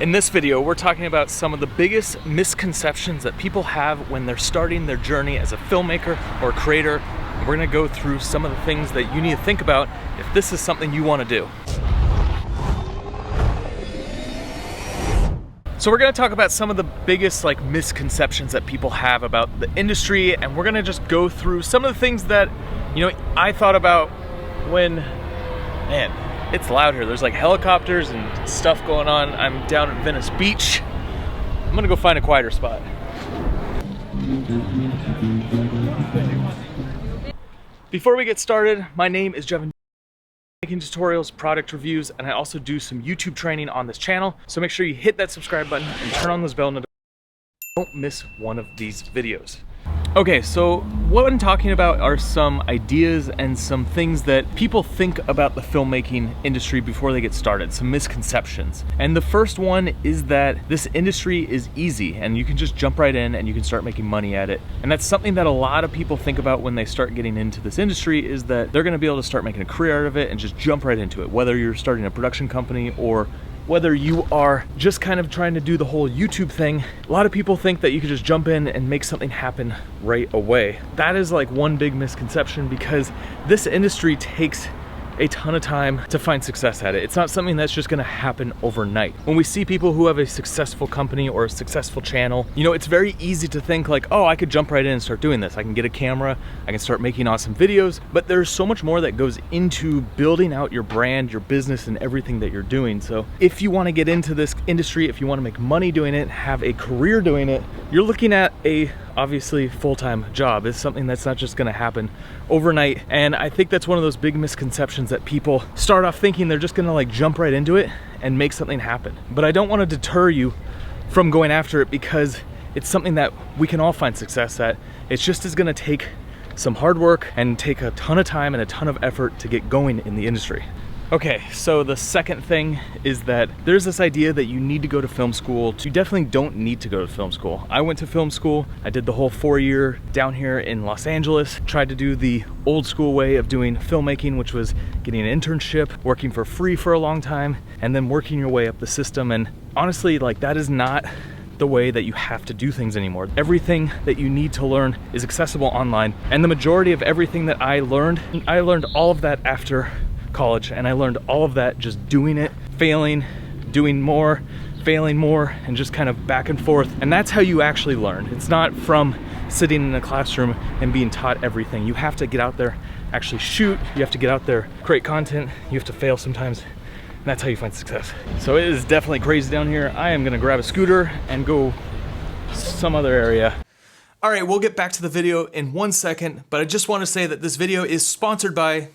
In this video, we're talking about some of the biggest misconceptions that people have when they're starting their journey as a filmmaker or creator. And we're gonna go through some of the things that you need to think about if this is something you wanna do. So we're gonna talk about some of the biggest misconceptions that people have about the industry, and we're gonna just go through some of the things that, I thought about when, man, it's loud here. There's helicopters and stuff going on. I'm down at Venice Beach. I'm gonna go find a quieter spot. Before we get started, my name is Jevin. Making tutorials, product reviews, and I also do some YouTube training on this channel. So make sure you hit that subscribe button and turn on those bell notifications. Don't miss one of these videos. Okay, so what I'm talking about are some ideas and some things that people think about the filmmaking industry before they get started, some misconceptions. And the first one is that this industry is easy and you can just jump right in and you can start making money at it. And that's something that a lot of people think about when they start getting into this industry, is that they're gonna be able to start making a career out of it and just jump right into it, whether you're starting a production company or whether you are just kind of trying to do the whole YouTube thing. A lot of people think that you could just jump in and make something happen right away. That is one big misconception, because this industry takes a ton of time to find success at it. It's not something that's just gonna happen overnight. When we see people who have a successful company or a successful channel, it's very easy to think oh, I could jump right in and start doing this. I can get a camera, I can start making awesome videos, but there's so much more that goes into building out your brand, your business, and everything that you're doing. So if you wanna get into this industry, if you wanna make money doing it, have a career doing it, you're looking at a obviously full-time job. It's something that's not just gonna happen overnight. And I think that's one of those big misconceptions that people start off thinking they're just gonna jump right into it and make something happen. But I don't wanna deter you from going after it, because it's something that we can all find success at. It's just is gonna take some hard work and take a ton of time and a ton of effort to get going in the industry. Okay, so the second thing is that there's this idea that you need to go to film school. You definitely don't need to go to film school. I went to film school. I did the whole 4-year down here in Los Angeles, tried to do the old school way of doing filmmaking, which was getting an internship, working for free for a long time, and then working your way up the system. And honestly, that is not the way that you have to do things anymore. Everything that you need to learn is accessible online. And the majority of everything that I learned all of that after college, and I learned all of that just doing it, failing, doing more, failing more, and just kind of back and forth. And that's how you actually learn. It's not from sitting in a classroom and being taught everything. You have to get out there, actually shoot, you have to get out there, create content, you have to fail sometimes, and that's how you find success. So it is definitely crazy down here. I am gonna grab a scooter and go some other area. All right, we'll get back to the video in 1 second, but I just wanna say that this video is sponsored by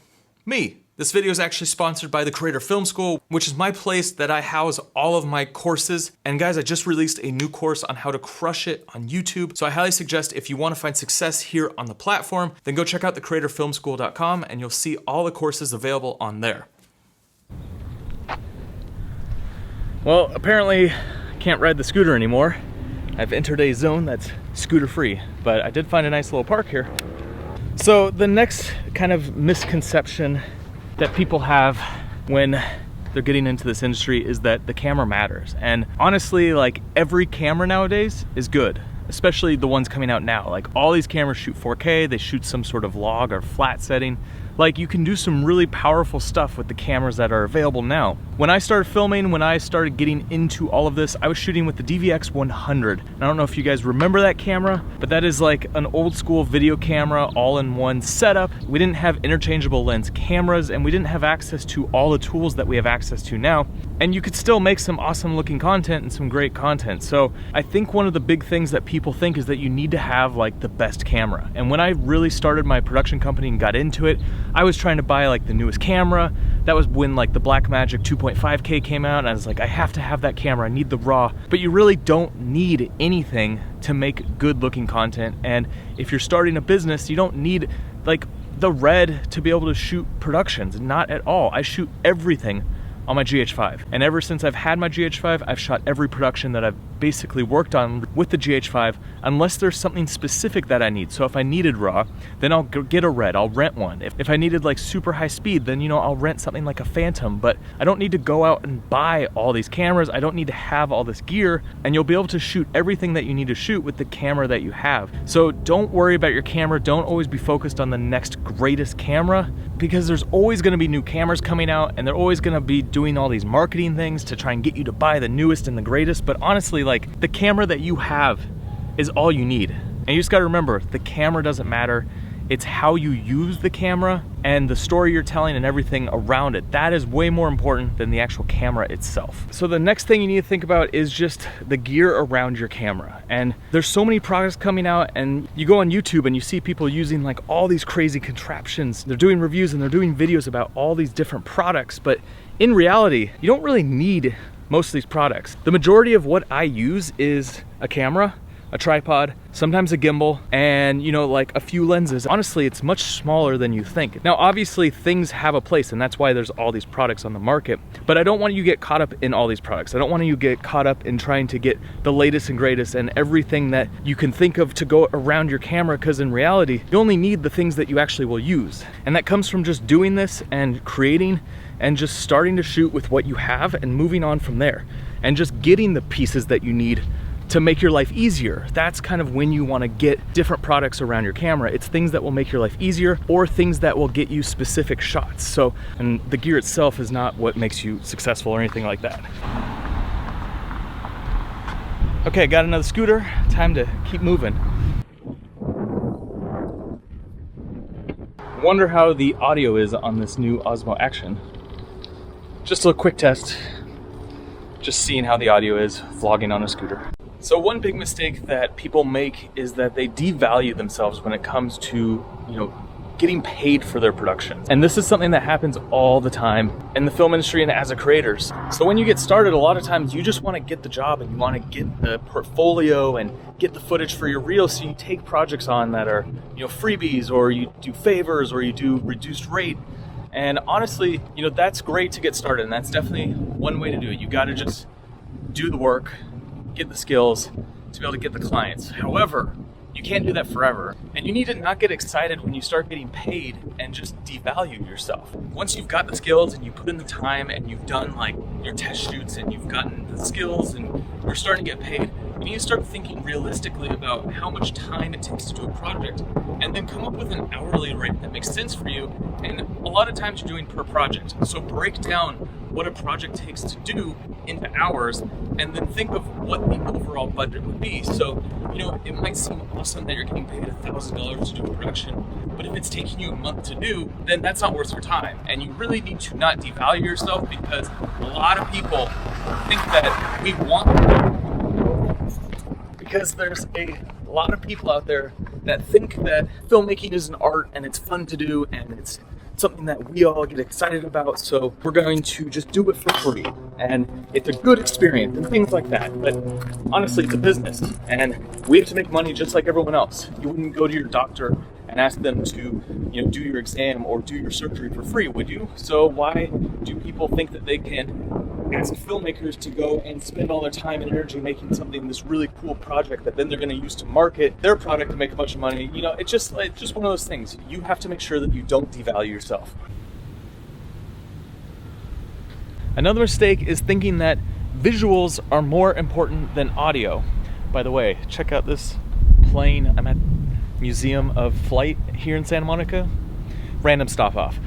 me. This video is actually sponsored by the Creator Film School, which is my place that I house all of my courses. And guys, I just released a new course on how to crush it on YouTube. So I highly suggest, if you want to find success here on the platform, then go check out thecreatorfilmschool.com and you'll see all the courses available on there. Well, apparently I can't ride the scooter anymore. I've entered a zone that's scooter free, but I did find a nice little park here. So the next kind of misconception that people have when they're getting into this industry is that the camera matters. And honestly, every camera nowadays is good, especially the ones coming out now. All these cameras shoot 4K, they shoot some sort of log or flat setting. You can do some really powerful stuff with the cameras that are available now. When I started filming, when I started getting into all of this, I was shooting with the DVX 100. I don't know if you guys remember that camera, but that is an old school video camera all-in-one setup. We didn't have interchangeable lens cameras, and we didn't have access to all the tools that we have access to now. And you could still make some awesome looking content and some great content. So I think one of the big things that people think is that you need to have the best camera. And when I really started my production company and got into it, I was trying to buy the newest camera. That was when the Blackmagic 2.5K came out, and I was I have to have that camera, I need the RAW. But you really don't need anything to make good looking content. And if you're starting a business, you don't need the Red to be able to shoot productions, not at all. I shoot everything on my GH5. And ever since I've had my GH5, I've shot every production that I've basically worked on with the GH5, unless there's something specific that I need. So if I needed RAW, then I'll get a Red, I'll rent one. If I needed like super high speed, then I'll rent something like a Phantom. But I don't need to go out and buy all these cameras. I don't need to have all this gear, and you'll be able to shoot everything that you need to shoot with the camera that you have. So don't worry about your camera. Don't always be focused on the next greatest camera, because there's always going to be new cameras coming out, and they're always going to be doing all these marketing things to try and get you to buy the newest and the greatest. But honestly, like, the camera that you have is all you need. And you just got to remember, the camera doesn't matter. It's how you use the camera and the story you're telling and everything around it. That is way more important than the actual camera itself. So the next thing you need to think about is just the gear around your camera. And there's so many products coming out, and you go on YouTube and you see people using like all these crazy contraptions. They're doing reviews and they're doing videos about all these different products, but in reality, you don't really need most of these products. The majority of what I use is a camera, a tripod, sometimes a gimbal, and like a few lenses. Honestly, it's much smaller than you think. Now, obviously things have a place, and that's why there's all these products on the market, but I don't want you to get caught up in all these products. I don't want you to get caught up in trying to get the latest and greatest and everything that you can think of to go around your camera, because in reality, you only need the things that you actually will use. And that comes from just doing this and creating and just starting to shoot with what you have and moving on from there, and just getting the pieces that you need to make your life easier. That's kind of when you want to get different products around your camera. It's things that will make your life easier, or things that will get you specific shots. So, and the gear itself is not what makes you successful or anything like that. Okay, got another scooter. Time to keep moving. Wonder how the audio is on this new Osmo Action. Just a quick test. Just seeing how the audio is vlogging on a scooter. So one big mistake that people make is that they devalue themselves when it comes to, getting paid for their productions. And this is something that happens all the time in the film industry and as a creators. So when you get started, a lot of times you just want to get the job and you want to get the portfolio and get the footage for your reel. So you take projects on that are, freebies, or you do favors, or you do reduced rate. And honestly, that's great to get started, and that's definitely one way to do it. You got to just do the work, get the skills to be able to get the clients. However, you can't do that forever, and you need to not get excited when you start getting paid and just devalue yourself. Once you've got the skills and you put in the time and you've done like your test shoots and you've gotten the skills and you're starting to get paid, you need to start thinking realistically about how much time it takes to do a project, and then come up with an hourly rate that makes sense for you. And a lot of times you're doing per project. So break down what a project takes to do into hours, and then think of what the overall budget would be. So, it might seem awesome that you're getting paid $1,000 to do a production, but if it's taking you a month to do, then that's not worth your time. And you really need to not devalue yourself, because a lot of people think that we want, because there's a lot of people out there that think that filmmaking is an art and it's fun to do and it's something that we all get excited about, so we're going to just do it for free, and it's a good experience and things like that. But honestly, it's a business, and we have to make money just like everyone else. You wouldn't go to your doctor and ask them to, do your exam or do your surgery for free, would you? So why do people think that they can ask filmmakers to go and spend all their time and energy making something, this really cool project that then they're going to use to market their product to make a bunch of money? It's just one of those things. You have to make sure that you don't devalue yourself. Another mistake is thinking that visuals are more important than audio. By the way, check out this plane. I'm at Museum of Flight here in Santa Monica. Random stop off.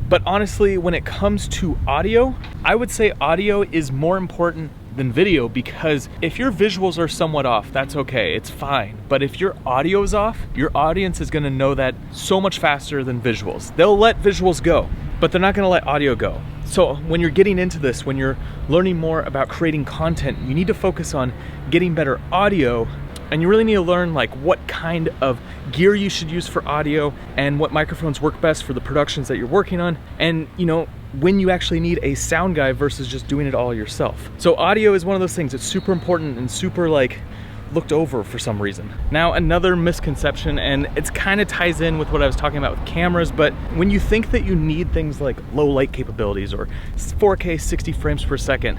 But honestly, when it comes to audio, I would say audio is more important than video, because if your visuals are somewhat off, that's okay, it's fine. But if your audio is off, your audience is gonna know that so much faster than visuals. They'll let visuals go, but they're not gonna let audio go. So when you're getting into this, when you're learning more about creating content, you need to focus on getting better audio, and you really need to learn like what kind of gear you should use for audio and what microphones work best for the productions that you're working on, and when you actually need a sound guy versus just doing it all yourself. So audio is one of those things. It's super important and super looked over for some reason. Now, another misconception, and it's kind of ties in with what I was talking about with cameras, but when you think that you need things like low light capabilities or 4K 60 frames per second,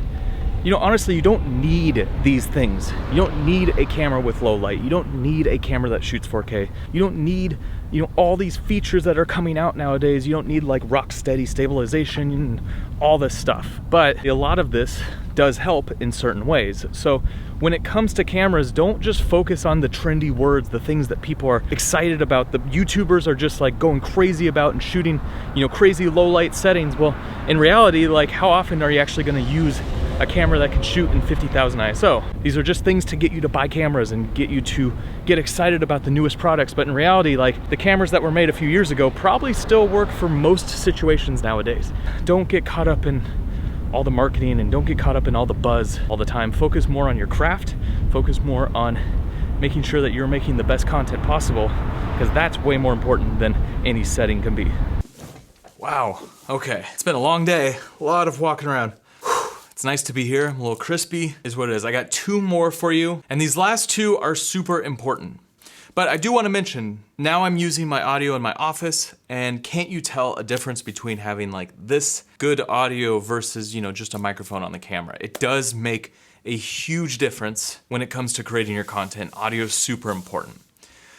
you know, honestly, you don't need these things. You don't need a camera with low light. You don't need a camera that shoots 4K. You don't need, you know, all these features that are coming out nowadays. You don't need like rock steady stabilization and all this stuff. But a lot of this does help in certain ways. So when it comes to cameras, don't just focus on the trendy words, the things that people are excited about. The YouTubers are just like going crazy about and shooting, you know, crazy low light settings. Well, in reality, like how often are you actually going to use a camera that can shoot in 50,000 ISO? These are just things to get you to buy cameras and get you to get excited about the newest products. But in reality, like the cameras that were made a few years ago probably still work for most situations nowadays. Don't get caught up in all the marketing and don't get caught up in all the buzz all the time. Focus more on your craft, focus more on making sure that you're making the best content possible, because that's way more important than any setting can be. Wow, okay. It's been a long day, a lot of walking around. It's nice to be here. I'm a little crispy, is what it is. I got 2 more for you, and these last 2 are super important. But I do want to mention, now I'm using my audio in my office, and can't you tell a difference between having like this good audio versus, you know, just a microphone on the camera? It does make a huge difference when it comes to creating your content. Audio is super important.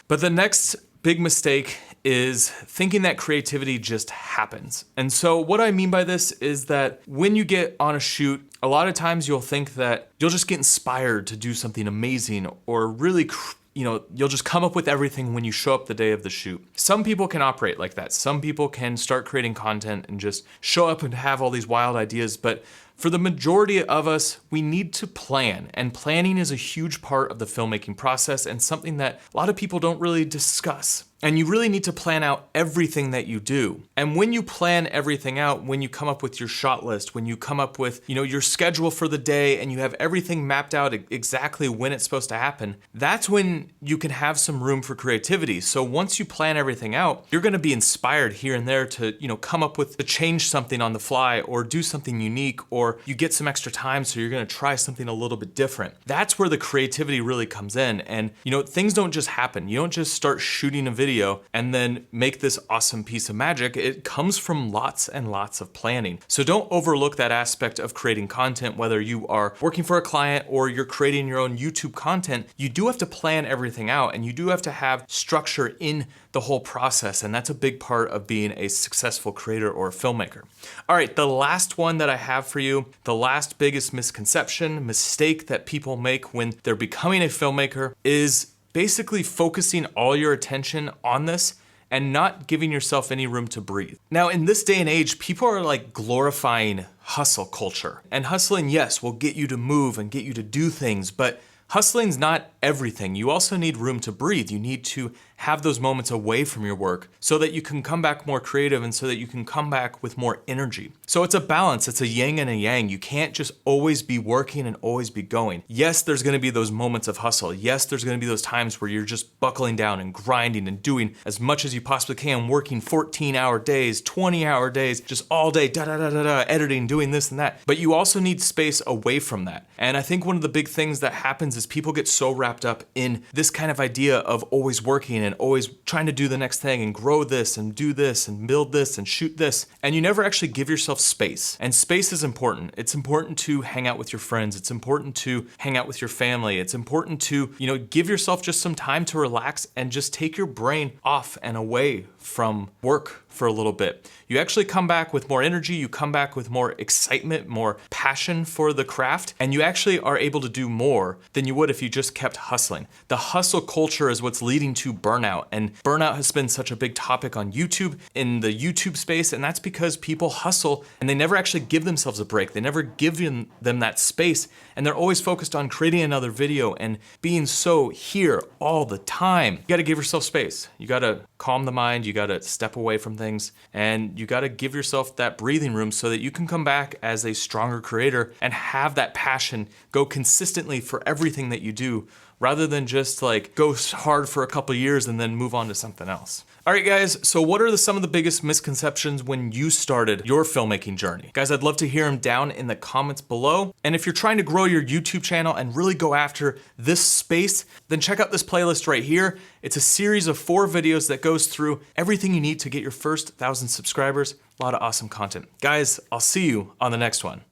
But the next big mistake is thinking that creativity just happens. And so what I mean by this is that when you get on a shoot, a lot of times you'll think that you'll just get inspired to do something amazing or really, you know, you'll just come up with everything when you show up the day of the shoot. Some people can operate like that. Some people can start creating content and just show up and have all these wild ideas. But for the majority of us, we need to plan, and planning is a huge part of the filmmaking process and something that a lot of people don't really discuss. And you really need to plan out everything that you do. And when you plan everything out, when you come up with your shot list, when you come up with, you know, your schedule for the day and you have everything mapped out exactly when it's supposed to happen, that's when you can have some room for creativity. So once you plan everything out, you're gonna be inspired here and there to, you know, come up with, to change something on the fly or do something unique, or you get some extra time so you're gonna try something a little bit different. That's where the creativity really comes in. And, you know, things don't just happen. You don't just start shooting a video and then make this awesome piece of magic. It comes from lots and lots of planning. So don't overlook that aspect of creating content, whether you are working for a client or you're creating your own YouTube content. You do have to plan everything out, and you do have to have structure in the whole process. And that's a big part of being a successful creator or a filmmaker. All right, the last one that I have for you, the last biggest misconception, mistake that people make when they're becoming a filmmaker is basically focusing all your attention on this and not giving yourself any room to breathe. Now, in this day and age, people are like glorifying hustle culture. And hustling, yes, will get you to move and get you to do things, but hustling's not everything. You also need room to breathe. You need to have those moments away from your work so that you can come back more creative and so that you can come back with more energy. So it's a balance, it's a yin and a yang. You can't just always be working and always be going. Yes, there's gonna be those moments of hustle. Yes, there's gonna be those times where you're just buckling down and grinding and doing as much as you possibly can, working 14-hour days, 20-hour days, just all day, editing, doing this and that. But you also need space away from that. And I think one of the big things that happens is people get so wrapped up in this kind of idea of always working and always trying to do the next thing and grow this and do this and build this and shoot this. And you never actually give yourself space. And space is important. It's important to hang out with your friends. It's important to hang out with your family. It's important to, you know, give yourself just some time to relax and just take your brain off and away from work for a little bit. You actually come back with more energy, you come back with more excitement, more passion for the craft, and you actually are able to do more than you would if you just kept hustling. The hustle culture is what's leading to burnout, and burnout has been such a big topic on YouTube, in the YouTube space, and that's because people hustle and they never actually give themselves a break. They never give them that space, and they're always focused on creating another video and being so here all the time. You gotta give yourself space. You gotta calm the mind, you gotta step away from things, and you gotta give yourself that breathing room so that you can come back as a stronger creator and have that passion go consistently for everything that you do, rather than just like go hard for a couple years and then move on to something else. All right, guys, so what are some of the biggest misconceptions when you started your filmmaking journey? Guys, I'd love to hear them down in the comments below. And if you're trying to grow your YouTube channel and really go after this space, then check out this playlist right here. It's a series of 4 videos that goes through everything you need to get your first 1,000 subscribers. A lot of awesome content. Guys, I'll see you on the next one.